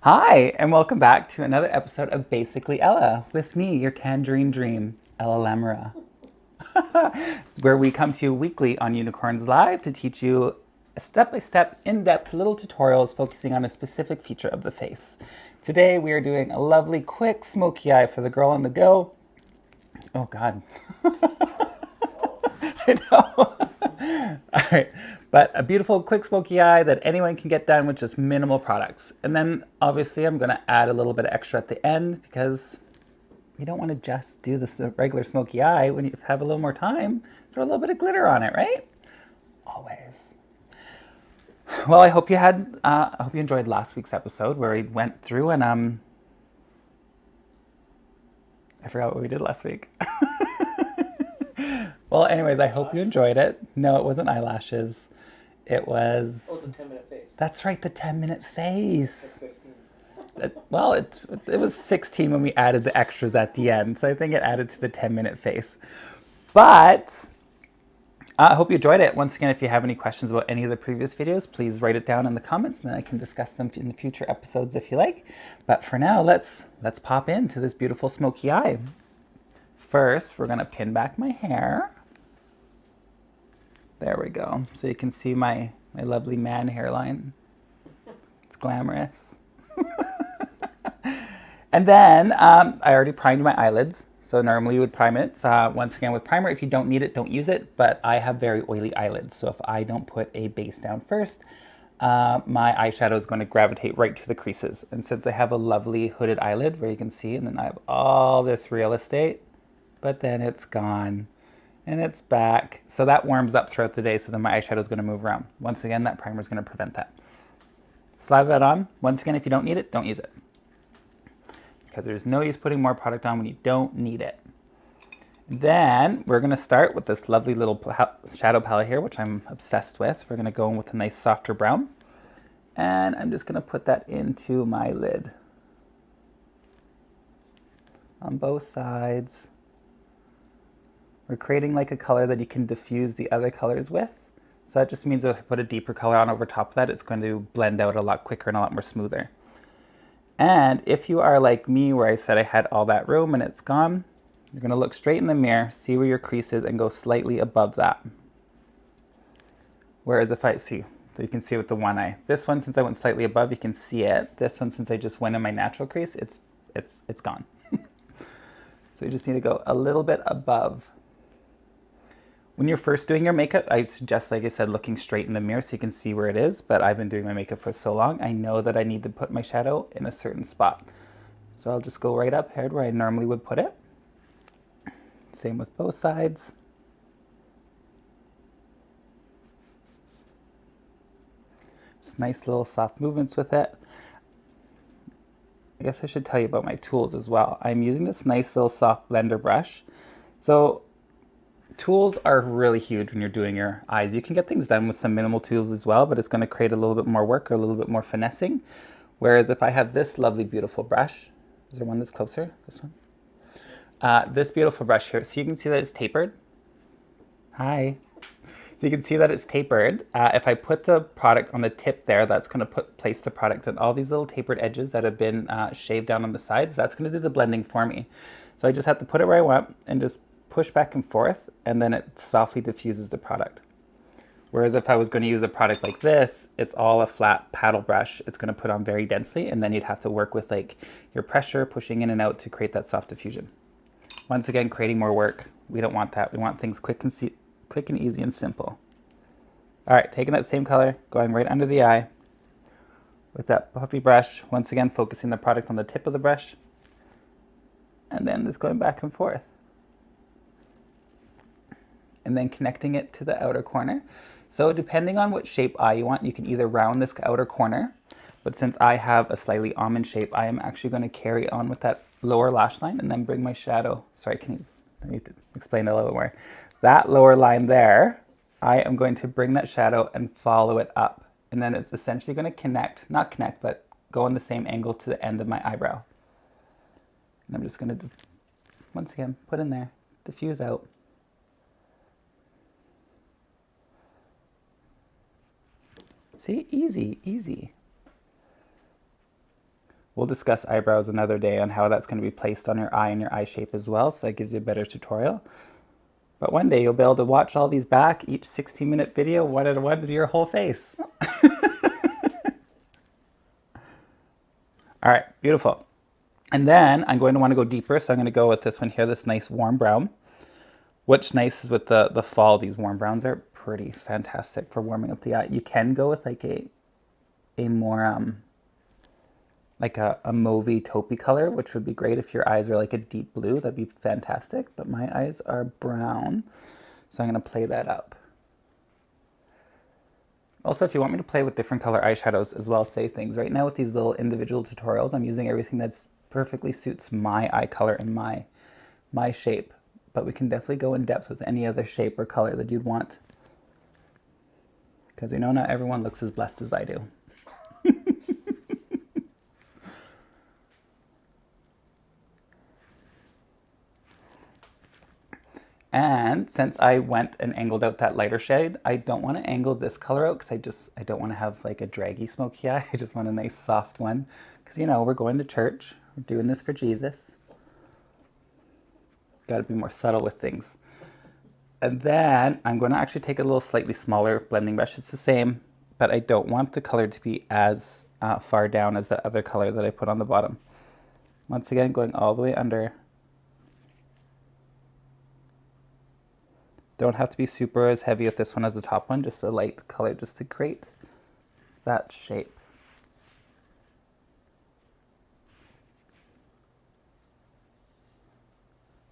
Hi, and welcome back to another episode of Basically Ella with me, your tangerine dream, Ella Lamoureux, where we come to you weekly on Unicorns Live to teach you step-by-step, in-depth little tutorials focusing on a specific feature of the face. Today we are doing a lovely, quick smoky eye for the girl on the go. Oh God. I know. All right, but a beautiful, quick smoky eye that anyone can get done with just minimal products. And then obviously I'm gonna add a little bit of extra at the end because you don't wanna just do this regular smoky eye. When you have a little more time, throw a little bit of glitter on it, right? Always. Well, I hope you enjoyed last week's episode where we went through and I forgot what we did last week. Well, anyways, I hope you enjoyed it. No, it wasn't eyelashes. It was. Oh, the 10-minute face. That's right, the 10-minute face. Like 15. Well, it was 16 when we added the extras at the end, so I think it added to the 10-minute face. But I hope you enjoyed it. Once again, if you have any questions about any of the previous videos, please write it down in the comments, and then I can discuss them in the future episodes if you like. But for now, let's pop into this beautiful smoky eye. First, we're gonna pin back my hair. There we go. So you can see my lovely man hairline. It's glamorous. And then I already primed my eyelids. So normally you would prime it. Once again with primer, if you don't need it, don't use it. But I have very oily eyelids. So if I don't put a base down first, my eyeshadow is going to gravitate right to the creases. And since I have a lovely hooded eyelid where you can see, and then I have all this real estate, but then it's gone. And it's back. So that warms up throughout the day, so then my eyeshadow is going to move around. Once again, that primer is going to prevent that. Slide that on. Once again, if you don't need it, don't use it. Because there's no use putting more product on when you don't need it. Then we're going to start with this lovely little shadow palette here, which I'm obsessed with. We're going to go in with a nice softer brown. And I'm just going to put that into my lid. On both sides. We're creating like a color that you can diffuse the other colors with. So that just means if I put a deeper color on over top of that, it's going to blend out a lot quicker and a lot more smoother. And if you are like me, where I said I had all that room and it's gone, you're going to look straight in the mirror, see where your crease is, and go slightly above that. Whereas if I see, so you can see with the one eye. This one, since I went slightly above, you can see it. This one, since I just went in my natural crease, it's gone. So you just need to go a little bit above. When you're first doing your makeup, I suggest, like I said, looking straight in the mirror so you can see where it is. But I've been doing my makeup for so long, I know that I need to put my shadow in a certain spot. So I'll just go right up here where I normally would put it. Same with both sides. Just nice little soft movements with it. I guess I should tell you about my tools as well. I'm using this nice little soft blender brush. So tools are really huge when you're doing your eyes. You can get things done with some minimal tools as well, but it's going to create a little bit more work or a little bit more finessing. Whereas if I have this lovely, beautiful brush, is there one that's closer? This one? This beautiful brush here, so you can see that it's tapered. Hi. So you can see that it's tapered. If I put the product on the tip there, that's going to place the product on all these little tapered edges that have been shaved down on the sides. That's going to do the blending for me. So I just have to put it where I want and just push back and forth, and then it softly diffuses the product. Whereas if I was going to use a product like this, it's all a flat paddle brush. It's going to put on very densely, and then you'd have to work with like your pressure, pushing in and out to create that soft diffusion. Once again, creating more work. We don't want that. We want things quick and easy and simple. All right, taking that same color, going right under the eye with that puffy brush. Once again, focusing the product on the tip of the brush, and then just going back and forth. And then connecting it to the outer corner. So depending on what shape eye you want, you can either round this outer corner, but since I have a slightly almond shape, I am actually going to carry on with that lower lash line and then bring my shadow. Sorry, I need to explain a little more. That lower line there, I am going to bring that shadow and follow it up. And then it's essentially going to not connect, but go on the same angle to the end of my eyebrow. And I'm just going to, once again, put in there, diffuse out. See, easy, easy. We'll discuss eyebrows another day on how that's going to be placed on your eye and your eye shape as well, so that gives you a better tutorial. But one day you'll be able to watch all these back, each 16-minute video, one at a one to your whole face. All right, beautiful. And then I'm going to want to go deeper, so I'm going to go with this one here, this nice warm brown. What's nice is with the fall, these warm browns are pretty fantastic for warming up the eye. You can go with like a more like a mauvey taupey color, which would be great if your eyes are like a deep blue. That'd be fantastic. But my eyes are brown, so I'm going to play that up. Also, if you want me to play with different color eyeshadows as well, say things. Right now with these little individual tutorials, I'm using everything that's perfectly suits my eye color and my shape. But we can definitely go in depth with any other shape or color that you'd want. Because we know not everyone looks as blessed as I do. And since I went and angled out that lighter shade, I don't want to angle this color out because I don't want to have like a draggy smoky eye. I just want a nice soft one. Because, you know, we're going to church. We're doing this for Jesus. Got to be more subtle with things. And then I'm going to actually take a little slightly smaller blending brush. It's the same, but I don't want the color to be as far down as that other color that I put on the bottom. Once again, going all the way under. Don't have to be super as heavy with this one as the top one, just a light color just to create that shape.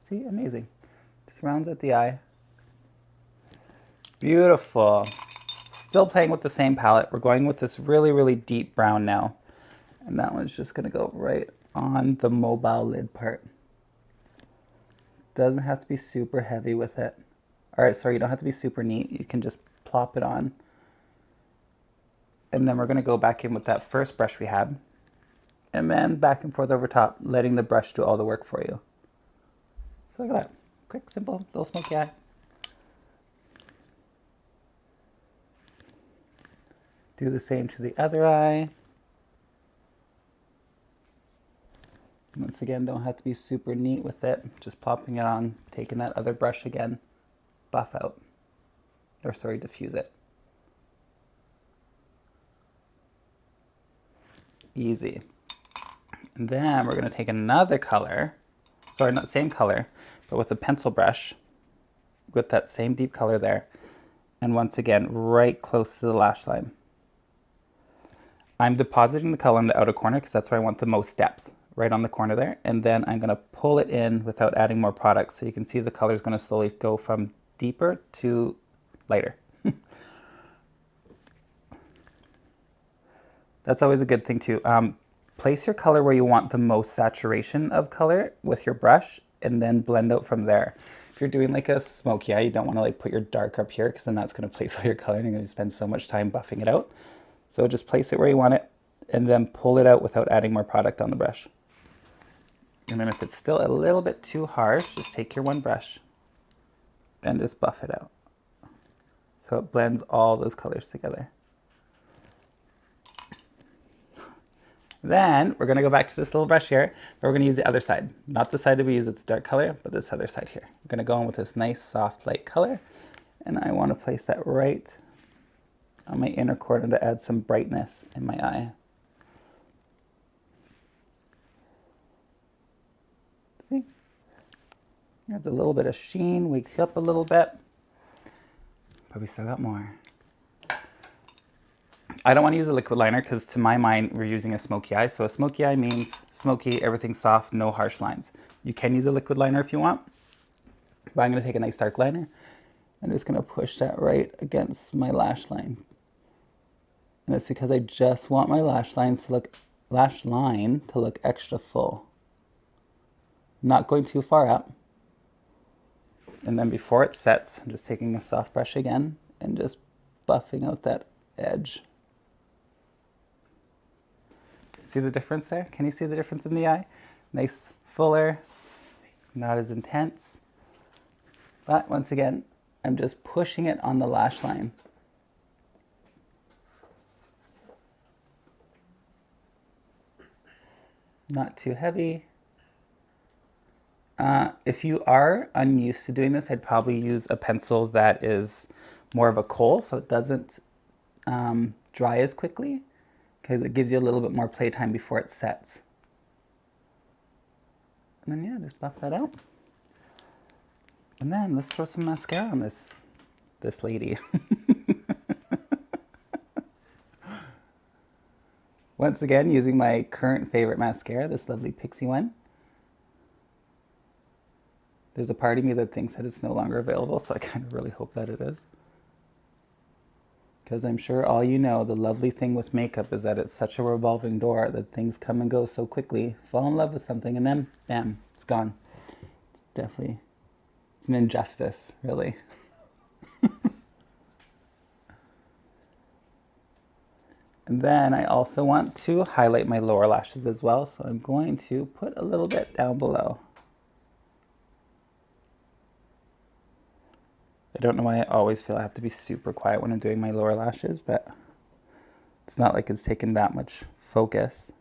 See, amazing. Just rounds out the eye. Beautiful. Still playing with the same palette. We're going with this really, really deep brown now. And that one's just gonna go right on the mobile lid part. Doesn't have to be super heavy with it. All right, sorry, you don't have to be super neat. You can just plop it on. And then we're gonna go back in with that first brush we had. And then back and forth over top, letting the brush do all the work for you. So look at that. Quick, simple, little smoky eye. Do the same to the other eye. Once again, don't have to be super neat with it. Just popping it on, taking that other brush again. Buff out, or sorry, diffuse it. Easy. And then we're going to take another color, sorry, not same color, but with a pencil brush, with that same deep color there, and once again, right close to the lash line. I'm depositing the color in the outer corner because that's where I want the most depth, right on the corner there, and then I'm going to pull it in without adding more product, so you can see the color is going to slowly go from deeper to lighter. That's always a good thing too. Place your color where you want the most saturation of color with your brush and then blend out from there. If you're doing like a smoky eye, you don't want to like put your dark up here because then that's going to place all your color and you're going to spend so much time buffing it out. So just place it where you want it and then pull it out without adding more product on the brush. And then if it's still a little bit too harsh, just take your one brush and just buff it out. So it blends all those colors together. Then we're gonna go back to this little brush here, but we're gonna use the other side. Not the side that we use with the dark color, but this other side here. I'm gonna go in with this nice soft light color, and I wanna place that right on my inner corner to add some brightness in my eye. See? Adds a little bit of sheen, wakes you up a little bit, but we still got more. I don't want to use a liquid liner because to my mind, we're using a smoky eye. So a smoky eye means smoky, everything soft, no harsh lines. You can use a liquid liner if you want, but I'm going to take a nice dark liner and just going to push that right against my lash line. And it's because I just want my lash line to look extra full. Not going too far up. And then before it sets, I'm just taking a soft brush again and just buffing out that edge. See the difference there? Can you see the difference in the eye? Nice, fuller, not as intense. But once again, I'm just pushing it on the lash line. Not too heavy. If you are unused to doing this, I'd probably use a pencil that is more of a kohl, so it doesn't dry as quickly, because it gives you a little bit more playtime before it sets. And then, yeah, just buff that out. And then let's throw some mascara on this lady. Once again, using my current favorite mascara, this lovely Pixi one. There's a part of me that thinks that it's no longer available, so I kind of really hope that it is. Because I'm sure all you know, the lovely thing with makeup is that it's such a revolving door that things come and go so quickly. Fall in love with something and then, bam, it's gone. It's definitely, it's an injustice, really. And then I also want to highlight my lower lashes as well, so I'm going to put a little bit down below. I don't know why I always feel I have to be super quiet when I'm doing my lower lashes, but it's not like it's taken that much focus.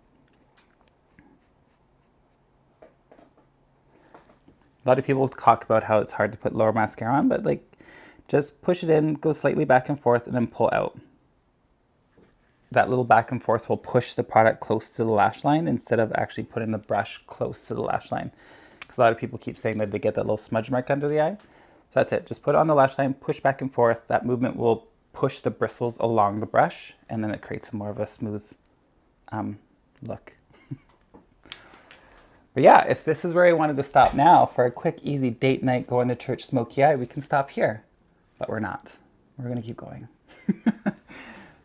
A lot of people talk about how it's hard to put lower mascara on, but like just push it in, go slightly back and forth, and then pull out. That little back and forth will push the product close to the lash line instead of actually putting the brush close to the lash line. Because a lot of people keep saying that they get that little smudge mark under the eye. So that's it. Just put it on the lash line, push back and forth. That movement will push the bristles along the brush, and then it creates more of a smooth look. But yeah, if this is where I wanted to stop now for a quick, easy date night going to church Smokey Eye, we can stop here. But we're not. We're going to keep going.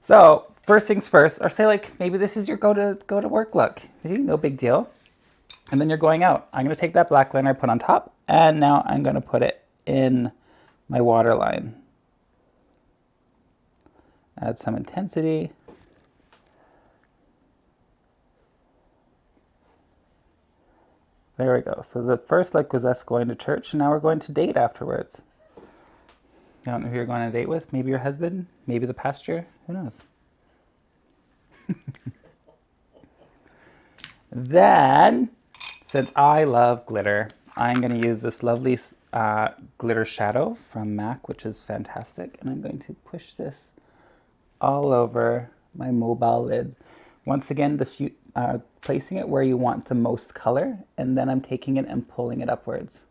So first things first, or say like maybe this is your go to work look. No big deal. And then you're going out. I'm going to take that black liner I put on top, and now I'm going to put it in my waterline. Add some intensity. There we go. So the first look was us going to church, and now we're going to date afterwards. You don't know who you're going on a date with? Maybe your husband? Maybe the pastor? Who knows? Then, since I love glitter, I'm going to use this lovely glitter shadow from MAC, which is fantastic. And I'm going to push this all over my mobile lid. Once again, placing it where you want the most color, and then I'm taking it and pulling it upwards.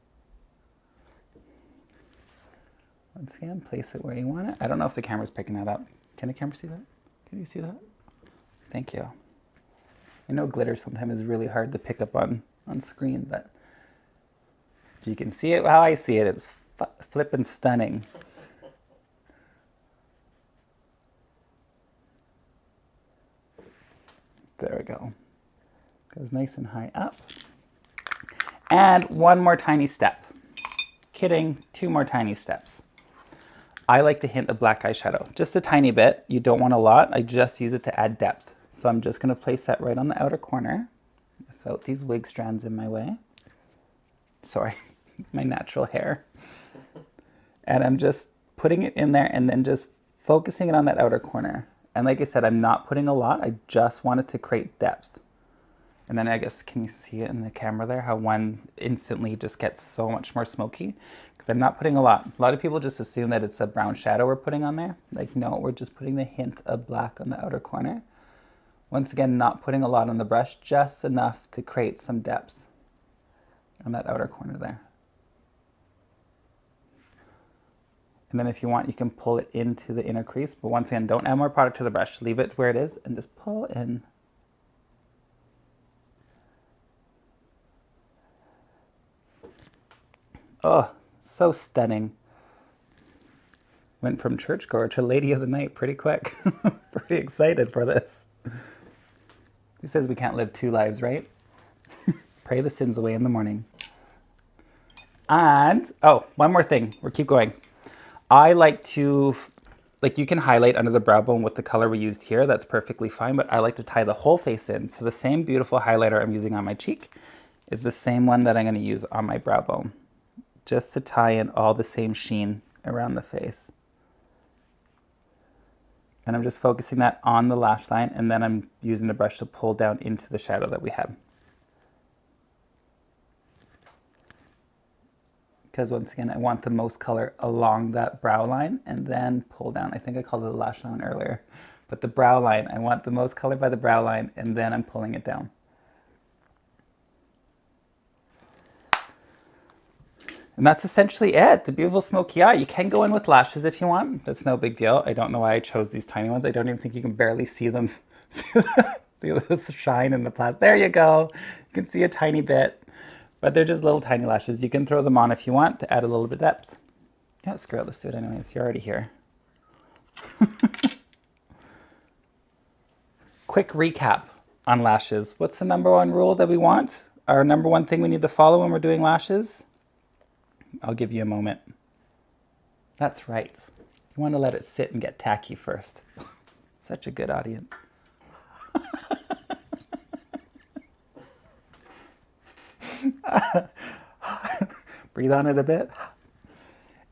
Once again, place it where you want it. I don't know if the camera's picking that up. Can the camera see that? Can you see that? Thank you. I know glitter sometimes is really hard to pick up on screen, but if you can see it how I see it, it's flippin' stunning. There we go. Goes nice and high up. And one more tiny step. Kidding, 2 more tiny steps. I like the hint of black eyeshadow, just a tiny bit. You don't want a lot. I just use it to add depth. So I'm just going to place that right on the outer corner without these wig strands in my way. Sorry, my natural hair. And I'm just putting it in there and then just focusing it on that outer corner. And like I said, I'm not putting a lot. I just wanted to create depth. And then I guess, can you see it in the camera there? How one instantly just gets so much more smoky? Because I'm not putting a lot. A lot of people just assume that it's a brown shadow we're putting on there. Like, no, we're just putting the hint of black on the outer corner. Once again, not putting a lot on the brush, just enough to create some depth on that outer corner there. And then if you want, you can pull it into the inner crease. But once again, don't add more product to the brush. Leave it where it is and just pull in. Oh, so stunning. Went from churchgoer to lady of the night pretty quick. Pretty excited for this. Who says we can't live 2 lives, right? Pray the sins away in the morning. And, oh, one more thing. We'll keep going. I like to, like you can highlight under the brow bone with the color we used here. That's perfectly fine, but I like to tie the whole face in. So the same beautiful highlighter I'm using on my cheek is the same one that I'm going to use on my brow bone. Just to tie in all the same sheen around the face. And I'm just focusing that on the lash line, and then I'm using the brush to pull down into the shadow that we have. because once again, I want the most color along that brow line and then pull down. I think I called it a lash line earlier, but the brow line, I want the most color by the brow line and then I'm pulling it down. And that's essentially it, the beautiful smoky eye. You can go in with lashes if you want. That's no big deal. I don't know why I chose these tiny ones. I don't even think you can barely see them. Feel this shine in the plastic. There you go. You can see a tiny bit. But they're just little tiny lashes. You can throw them on if you want to add a little bit of depth. Yeah, screw it, let's do it anyways. You're already here. Quick recap on lashes. What's the #1 rule that we want? Our #1 thing we need to follow when we're doing lashes? I'll give you a moment. That's right. You want to let it sit and get tacky first. Such a good audience. Breathe on it a bit.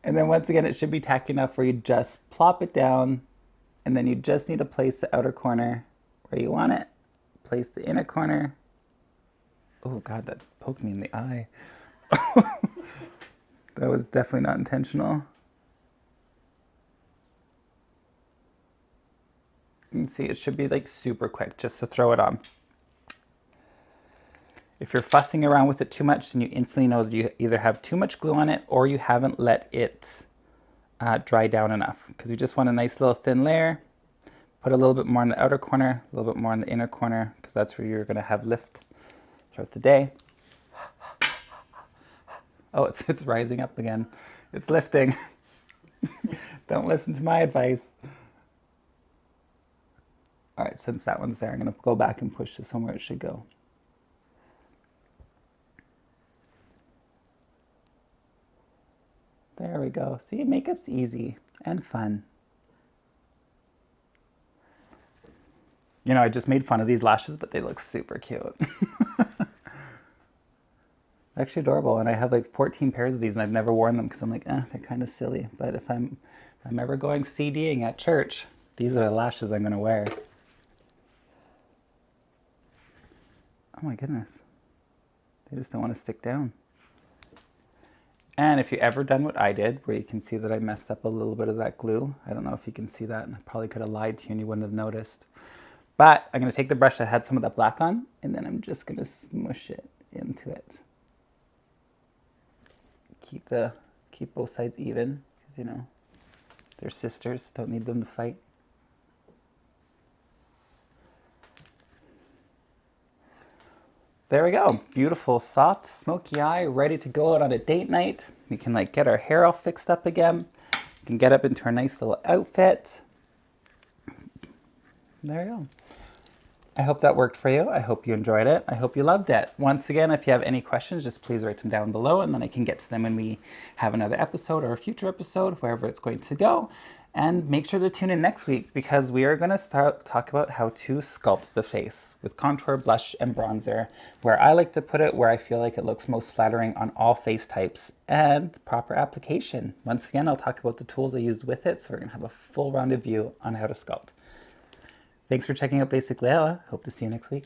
And then once again, it should be tacky enough where you just plop it down and then you just need to place the outer corner where you want it. Place the inner corner. Oh God, that poked me in the eye. That was definitely not intentional. You can see it should be like super quick just to throw it on. If you're fussing around with it too much, then you instantly know that you either have too much glue on it or you haven't let it dry down enough. Because you just want a nice little thin layer. Put a little bit more in the outer corner, a little bit more in the inner corner, because that's where you're going to have lift throughout the day. Oh, it's rising up again. It's lifting. Don't listen to my advice. All right, since that one's there, I'm going to go back and push this somewhere it should go. There we go. See, makeup's easy and fun. You know, I just made fun of these lashes, but they look super cute. Actually adorable, and I have like 14 pairs of these and I've never worn them because I'm like, they're kind of silly. But if I'm ever going CDing at church, these are the lashes I'm going to wear. Oh my goodness. They just don't want to stick down. And if you've ever done what I did, where you can see that I messed up a little bit of that glue, I don't know if you can see that, and I probably could have lied to you and you wouldn't have noticed. But I'm going to take the brush that had some of that black on, and then I'm just going to smush it into it. Keep both sides even, because you know, they're sisters, don't need them to fight. There we go, beautiful, soft, smoky eye, ready to go out on a date night. We can like get our hair all fixed up again. We can get up into our nice little outfit. There you go. I hope that worked for you. I hope you enjoyed it. I hope you loved it. Once again, if you have any questions, just please write them down below and then I can get to them when we have another episode or a future episode, wherever it's going to go. And make sure to tune in next week because we are going to talk about how to sculpt the face with contour, blush, and bronzer, where I like to put it where I feel like it looks most flattering on all face types and proper application. Once again, I'll talk about the tools I used with it, so we're going to have a full rounded view on how to sculpt. Thanks for checking out Basic Lail. Hope to see you next week.